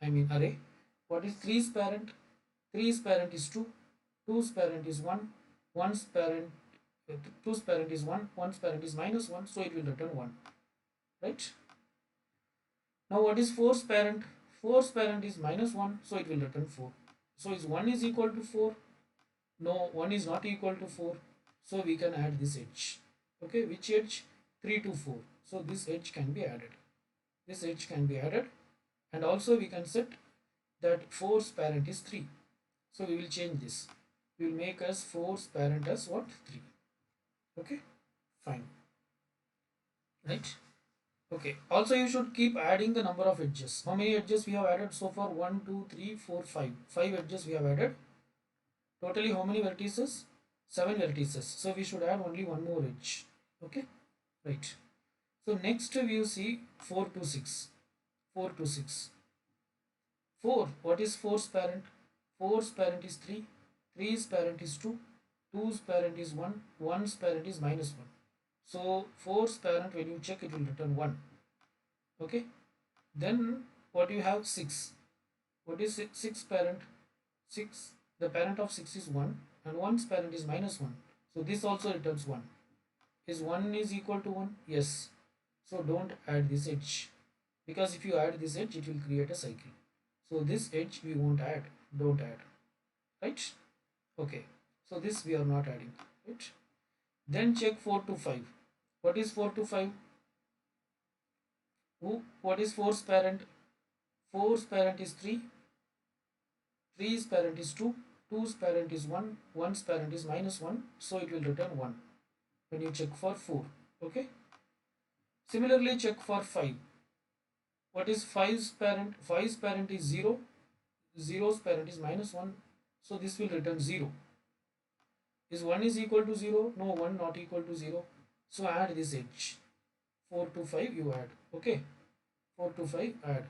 array, what is 3's parent? 3's parent is 2. 2's parent is 1. 1's parent 2's parent is 1. 1's parent is minus 1. So it will return 1. Right? Now what is 4's parent? 4's parent is minus 1. So it will return 4. So is 1 is equal to 4? No, 1 is not equal to 4. So we can add this edge. Okay, which edge? 3 to 4. So this edge can be added. This edge can be added. And also we can set that 4's parent is 3. So we will change this. We will make as 4's parent as what? 3. Okay, fine. Right? Okay, also you should keep adding the number of edges. How many edges we have added so far? 1, 2, 3, 4, 5. 5 edges we have added. Totally how many vertices? 7 vertices. So we should add only one more edge. Okay, right. So next we will see 4 to 6. 4 to 6. 4. What is 4's parent? 4's parent is 3. 3's parent is 2. 2's parent is 1. 1's parent is minus 1. So 4's parent, when you check, it will return 1. Okay. Then what you have? 6. What is 6 parent? 6. The parent of 6 is 1 and 1's parent is minus 1. So this also returns 1. Is 1 is equal to 1? Yes. So don't add this edge, because if you add this edge it will create a cycle. So this edge we won't add, don't add, right? Okay, so this we are not adding, right? Then check 4 to 5. What is 4 to 5? What is 4's parent? 4's parent is 3, 3's parent is 2, 2's parent is 1, 1's parent is minus 1, so it will return 1 when you check for 4. Okay. Similarly, check for 5. What is 5's parent? 5's parent is 0, 0's parent is minus 1, so this will return 0. Is 1 is equal to 0? No, 1 not equal to 0. So add this edge. 4 to 5 you add. Okay. 4 to 5 add.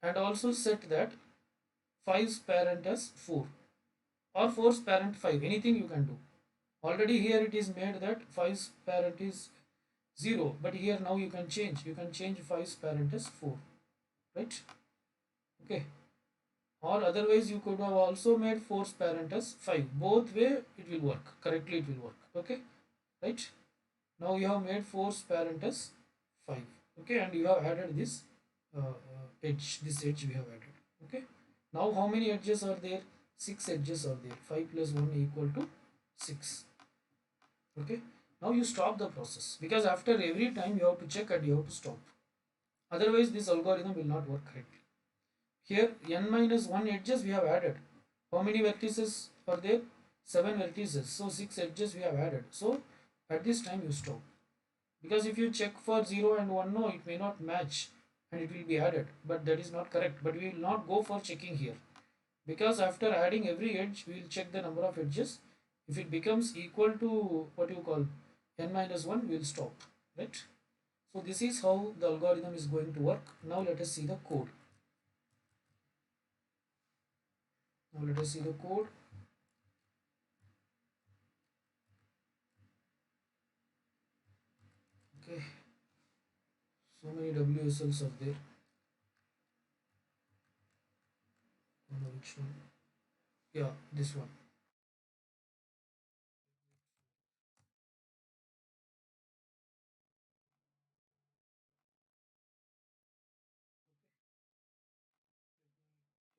And also set that 5's parent as 4 or 4's parent 5. Anything you can do. Already here it is made that 5's parent is 0. But here now you can change. You can change 5's parent as 4. Right? Okay. Or otherwise you could have also made 4's parent as 5. Both way it will work. Correctly it will work. Okay. Right? Now you have made 4's parent as 5. Okay. And you have added this edge. This edge we have added. Okay. Now how many edges are there? 6 edges are there. 5 plus 1 equal to 6. Okay. Now you stop the process, because after every time you have to check and you have to stop. Otherwise this algorithm will not work correctly. Here n minus 1 edges we have added. How many vertices are there? 7 vertices. So 6 edges we have added. So at this time you stop. Because if you check for 0 and 1, no, it may not match and it will be added. But that is not correct. But we will not go for checking here. Because after adding every edge, we will check the number of edges. If it becomes equal to what you call n minus 1, we will stop. Right? So this is how the algorithm is going to work. Now let us see the code. Now let us see the code. Okay. So many WSLs are there. I don't know which one. Yeah, this one.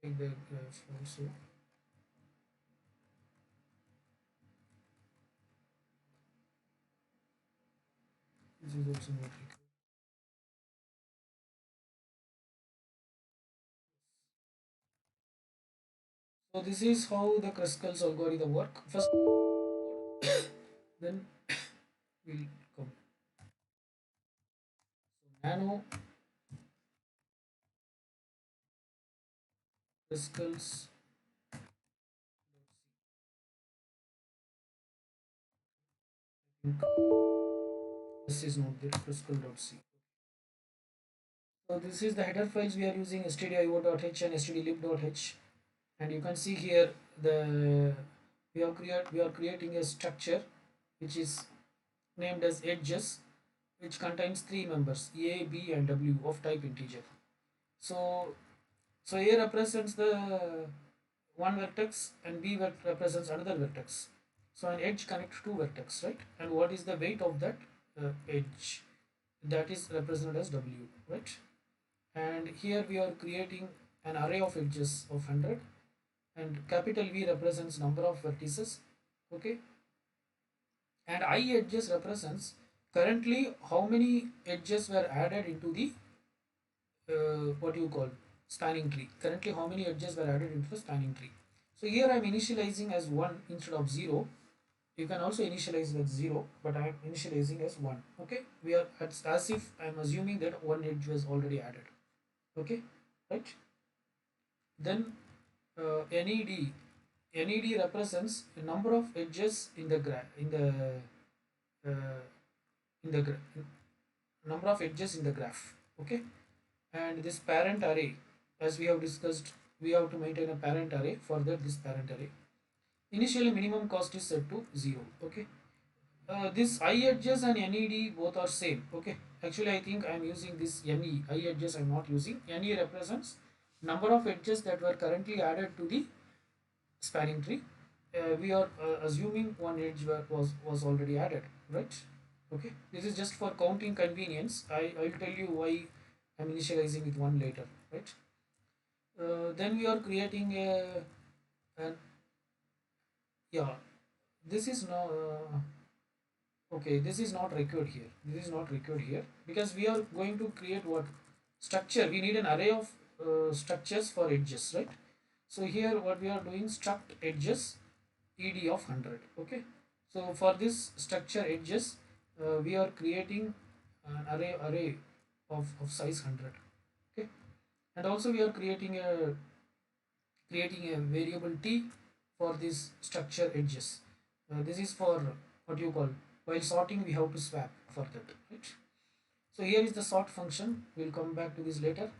Take the graph also. This is also not required. So this is how the Kruskal's algorithm work. First, then we'll come. So nano Kruskal's. This is not there. Kruskal.c. So this is the header files we are using, stdio.h and stdlib.h, and you can see here the we are creating a structure which is named as edges, which contains three members a, b, and w of type integer. So a represents the one vertex and b represents another vertex. So an edge connects two vertex, right? And what is the weight of that edge? That is represented as w, right? And here we are creating an array of edges of 100, and capital V represents number of vertices. Okay. And I edges represents currently how many edges were added into the what you call spanning tree. Currently how many edges were added into the spanning tree. So here I am initializing as 1 instead of 0. You can also initialize with 0, but I am initializing as 1. Okay, we are as if I am assuming that one edge was already added. Okay, right? Then NED represents the number of edges in the uh, number of edges in the graph. Okay, and this parent array, as we have discussed, we have to maintain a parent array. For that, this parent array initially minimum cost is set to 0. Okay, this I edges and NED both are same. Okay, actually I think I am using this NE. I edges I am not using. NE represents number of edges that were currently added to the spanning tree. We are assuming one edge was already added, right? Okay, this is just for counting convenience. I'll tell you why I'm initializing with 1 later, right? Then we are creating an yeah, this is no okay, this is not required here. This is not required here because we are going to create what structure. We need an array of structures for edges, right? So here what we are doing, struct edges ed of 100. Okay, so for this structure edges, we are creating an array of size 100. Okay, and also we are creating a variable t for this structure edges. This is for what you call, while sorting we have to swap for that, right? So here is the sort function. We'll come back to this later.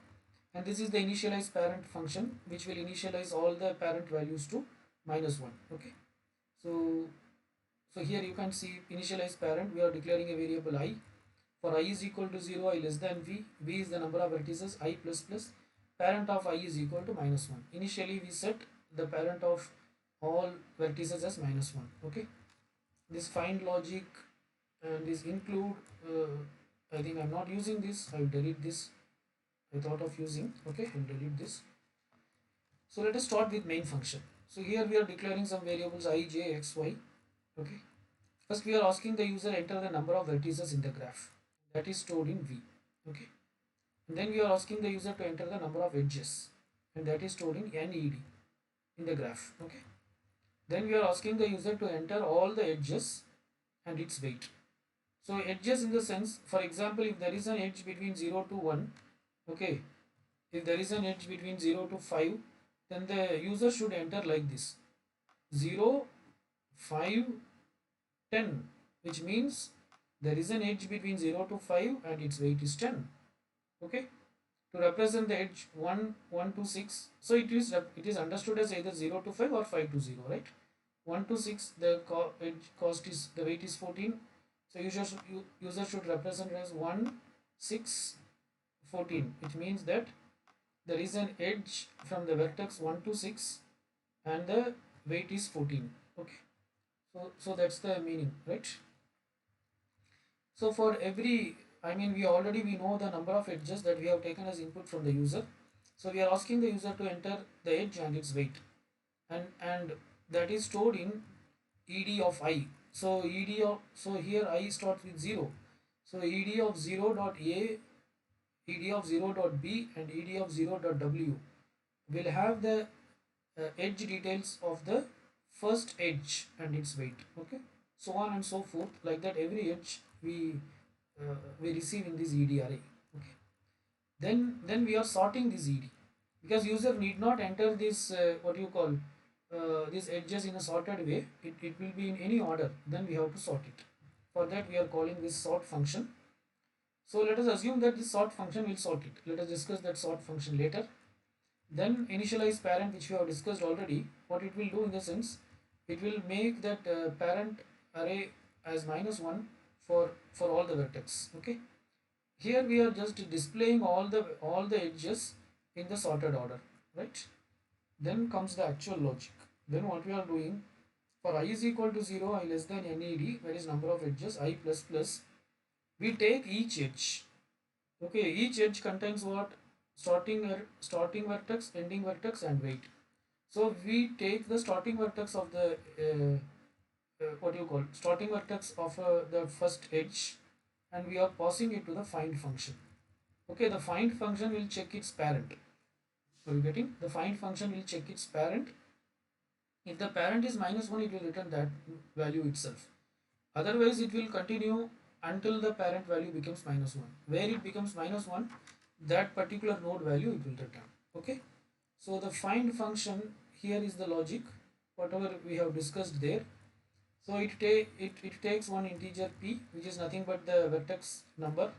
And this is the initialize parent function, which will initialize all the parent values to -1. Okay, so here you can see initialize parent. We are declaring a variable I. For I is equal to 0, I less than v. V is the number of vertices, I plus plus. Parent of I is equal to -1. Initially we set the parent of all vertices as -1. Okay, this find logic and this include, I think I'm not using this. I'll delete this. I thought of using. Okay, I'll delete this. So let us start with main function. So here we are declaring some variables I, j, x, y. Okay, first we are asking the user enter the number of vertices in the graph that is stored in v. Okay, and then we are asking the user to enter the number of edges, and that is stored in ned in the graph. Okay, then we are asking the user to enter all the edges and its weight. So edges in the sense, for example, if there is an edge between 0 to 1, okay, if there is an edge between 0 to 5, then the user should enter like this: 0, 5, 10, which means there is an edge between 0 to 5 and its weight is 10. Okay, to represent the edge 1, 1 to 6, so it is understood as either 0 to 5 or 5 to 0, right? 1 to 6, the edge cost is, the weight is 14, so user should represent as 1, 6, 14, which means that there is an edge from the vertex 1 to 6 and the weight is 14. Okay, so that's the meaning, right? So for every, I mean, we know the number of edges that we have taken as input from the user. So we are asking the user to enter the edge and its weight, and that is stored in ed of I. So here I starts with 0. So ed of 0 dot a, ed of 0 dot b, and ed of 0 dot w will have the edge details of the first edge and its weight. Okay, so on and so forth, like that every edge we receive in this ed array. Okay, then we are sorting this ed, because user need not enter this what you call these edges in a sorted way. It will be in any order, then we have to sort it. For that we are calling this sort function. So let us assume that this sort function will sort it. Let us discuss that sort function later. Then initialize parent, which we have discussed already. What it will do in the sense, it will make that parent array as -1 for all the vertex. Okay, here we are just displaying all the edges in the sorted order, right? Then comes the actual logic. Then what we are doing, for I is equal to 0, I less than ned, that is number of edges, I plus plus, we take each edge. Okay, each edge contains what? Starting vertex, ending vertex, and weight. So we take the starting vertex of the what you call starting vertex of the first edge, and we are passing it to the find function. Okay, the find function will check its parent. Are you getting? The find function will check its parent. If the parent is -1, it will return that value itself. Otherwise, it will continue until the parent value becomes -1. Where it becomes -1, that particular node value it will return. Okay. So the find function, here is the logic, whatever we have discussed there. So it takes one integer p, which is nothing but the vertex number.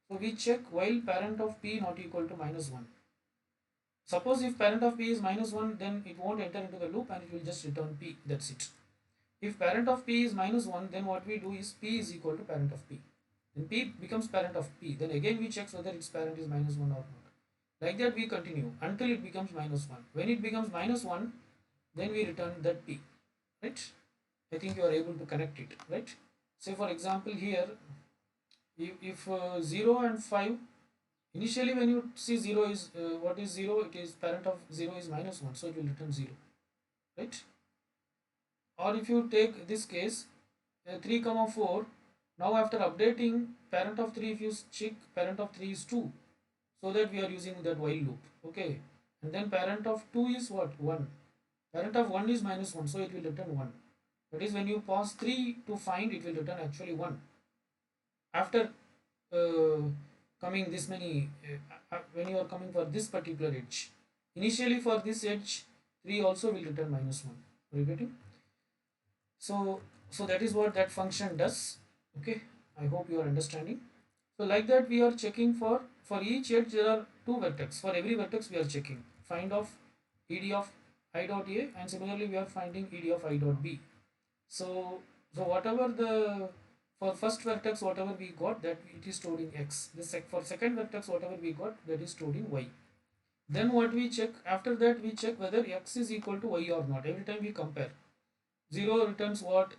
So we check while parent of p not equal to -1. Suppose if parent of p is -1, then it won't enter into the loop and it will just return p. That's it. If parent of p is -1, then what we do is p is equal to parent of p. Then p becomes parent of p. Then again we check whether its parent is -1 or not. Like that we continue until it becomes -1. When it becomes -1, then we return that p. Right? I think you are able to connect it. Right? say for example here, if 0 and 5, initially when you see 0 is what is 0, it is parent of 0 is -1, so it will return 0, right? Or if you take this case, 3 comma 4, now after updating parent of 3, if you check parent of 3 is 2, so that we are using that while loop, okay? And then parent of 2 is what? 1. Parent of 1 is -1, so it will return 1. That is, when you pause 3 to find, it will return actually 1. After uh, coming this many, when you are coming for this particular edge, initially for this edge, 3 also will return -1. Are you getting? So that is what that function does. Okay, I hope you are understanding. So like that we are checking for each edge there are two vertex. For every vertex we are checking find of ed of I dot a, and similarly we are finding ed of I dot b. So whatever the for first vertex whatever we got, that it is stored in x. For second vertex whatever we got, that is stored in y. Then what we check after that, we check whether x is equal to y or not. Every time we compare, 0 returns what,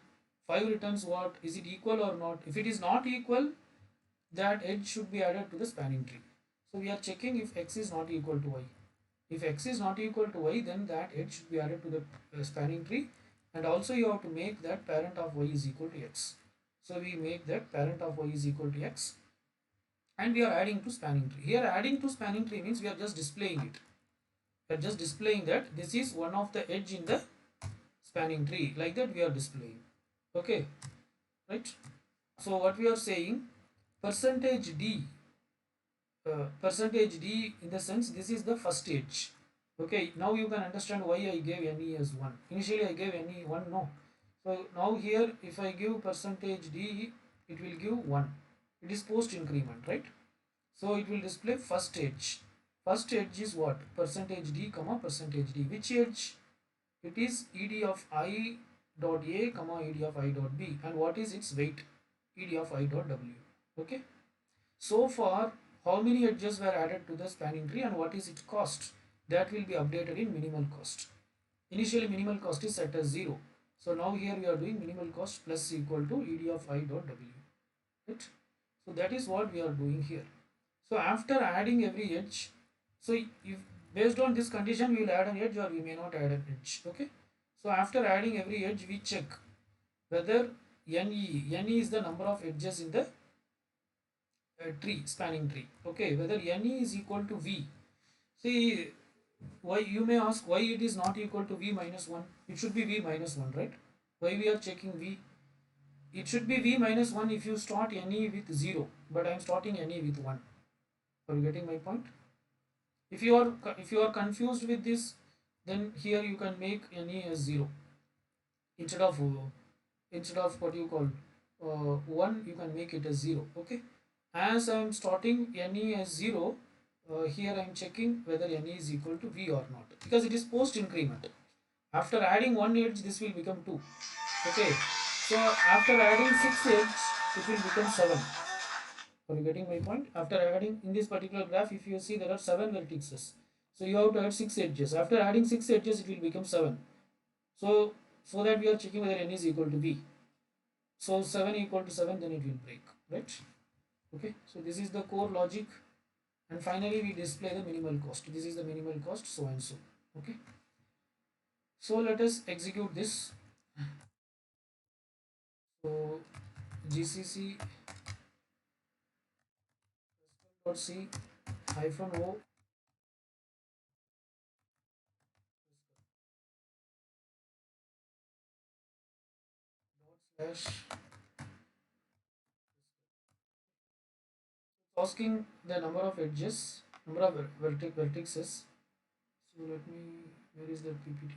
5 returns what, is it equal or not? If it is not equal, that edge should be added to the spanning tree. So we are checking if x is not equal to y. If x is not equal to y, then that edge should be added to the spanning tree, and also you have to make that parent of y is equal to x. So we make that parent of y is equal to x, and we are adding to spanning tree. Here adding to spanning tree means we are just displaying it. We are just displaying that this is one of the edge in the spanning tree, like that we are displaying. Okay, right? So what we are saying, percentage d, percentage d, in the sense this is the first edge. Okay, now you can understand why I gave ne as 1. Initially I gave ne 1, no. So now here if I give percentage d, it will give 1. It is post increment, right? So it will display first edge. First edge is what? Percentage d comma percentage d. Which edge? It is ed of I dot a comma ed of I dot b. And what is its weight? Ed of I dot w. Okay. So far, how many edges were added to the spanning tree and what is its cost? That will be updated in minimal cost. Initially, minimal cost is set as 0. So now here we are doing minimal cost plus equal to ed of I dot w. Right? So that is what we are doing here. So after adding every edge, so if based on this condition we will add an edge or we may not add an edge. Okay. So after adding every edge, we check whether ne is the number of edges in the tree, spanning tree. Okay, whether ne is equal to v. See, why you may ask why it is not equal to v minus 1. It should be v minus 1, right? Why we are checking v? It should be v minus 1 if you start ne with 0, but I am starting ne with 1. Are you getting my point? If you are confused with this, then here you can make ne as 0 instead of what you call 1, you can make it as 0. Okay, as I am starting ne as 0, here I am checking whether ne is equal to v or not, because it is post increment. After adding one edge, this will become 2. Okay, so after adding 6 edge, it will become 7. Are you getting my point? After adding in this particular graph, if you see there are 7 vertices, so you have to add 6 edges. After adding 6 edges, it will become 7. So that we are checking whether n is equal to v. So 7 equal to 7, then it will break, right? Okay, so this is the core logic, and finally we display the minimal cost. This is the minimal cost, so and so. Okay, so let us execute this. So gcc c hyphen o slash asking the number of edges, number of vertices. So let me, where is the ppt?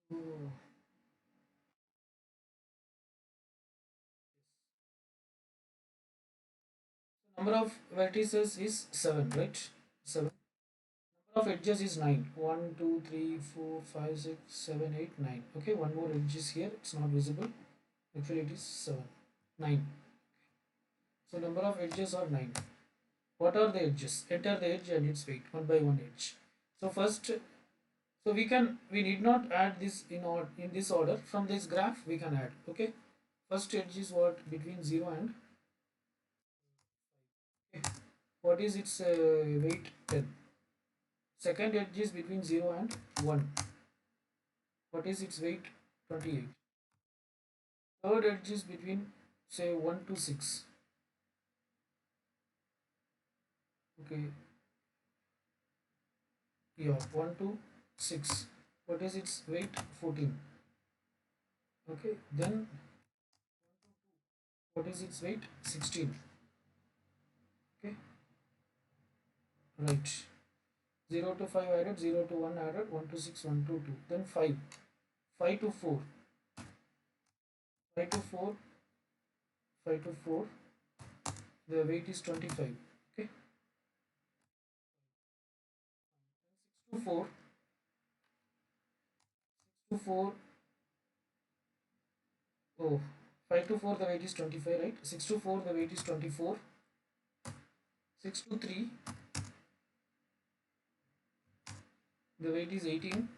So number of vertices is 7, right? 7. Number of edges is 9. 1, 2, 3, 4, 5, 6, 7, 8, 9. Okay, one more edge is here. It's not visible. Actually, it is 7. 9. So number of edges are 9. What are the edges? Enter the edge and its weight, one by one edge. So first, so we need not add this in this order. From this graph we can add. Okay, first edge is what, between 0 and, okay, what is its weight? 10. Second edge is between 0 and 1. What is its weight? 28. Third edge is between, say, 1 to 6. Okay, yeah, 1 to 6. What is its weight? 14. Okay, then what is its weight? 16. Okay, right. 0 to 5 added, 0 to 1 added, 1 to 6, 1 to 2. Then 5. 5 to 4. 5 to 4. 5 to 4. The weight is 25. Okay, 6 to 4. 6 to 4. Oh, 5 to 4 the weight is 25, right? 6 to 4 the weight is 24. 6 to 3 the weight is 18.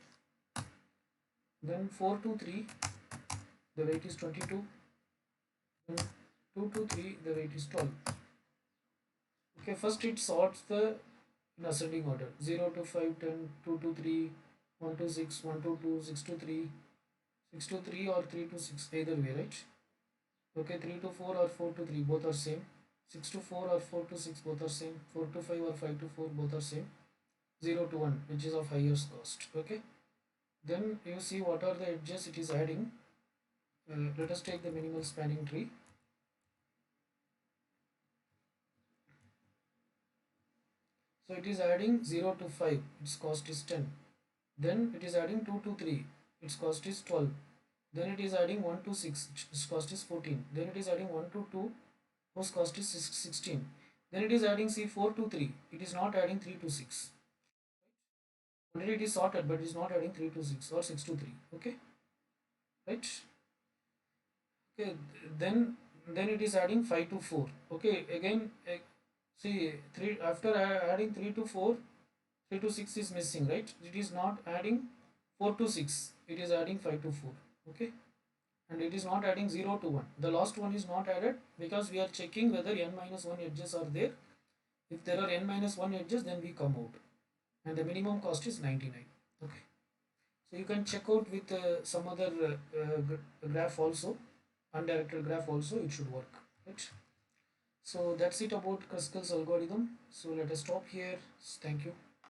Then 4 to 3 the weight is 22. Then 2 to 3 the weight is 12. Okay, first it sorts the in ascending order: 0 to 5, 10, 2 to 3, 1 to 6, 1 to 2, 6 to 3, 6 to 3 or 3 to 6, either way, right? Okay, 3 to 4 or 4 to 3 both are same. 6 to 4 or 4 to 6 both are same. 4 to 5 or 5 to 4 both are same. 0 to 1 which is of highest cost. Okay, then you see what are the edges it is adding. Let us take the minimal spanning tree. So it is adding 0 to 5, its cost is 10. Then it is adding 2 to 3, its cost is 12. Then it is adding 1 to 6, its cost is 14. Then it is adding 1 to 2, whose cost is 16. Then it is adding, see, 4 to 3, it is not adding 3 to 6. Already it is sorted, but it is not adding 3 to 6 or 6 to 3. Okay, right? Okay, then it is adding 5 to 4. Okay, again, see, 3 after adding 3 to 4, 3 to 6 is missing, right? It is not adding 4 to 6, it is adding 5 to 4. Okay, and it is not adding 0 to 1. The last one is not added because we are checking whether n minus 1 edges are there. If there are n minus 1 edges, then we come out, and the minimum cost is 99. Okay, so you can check out with some other graph also, undirected graph also, it should work, right? So that's it about Kruskal's algorithm. So let us stop here. Thank you.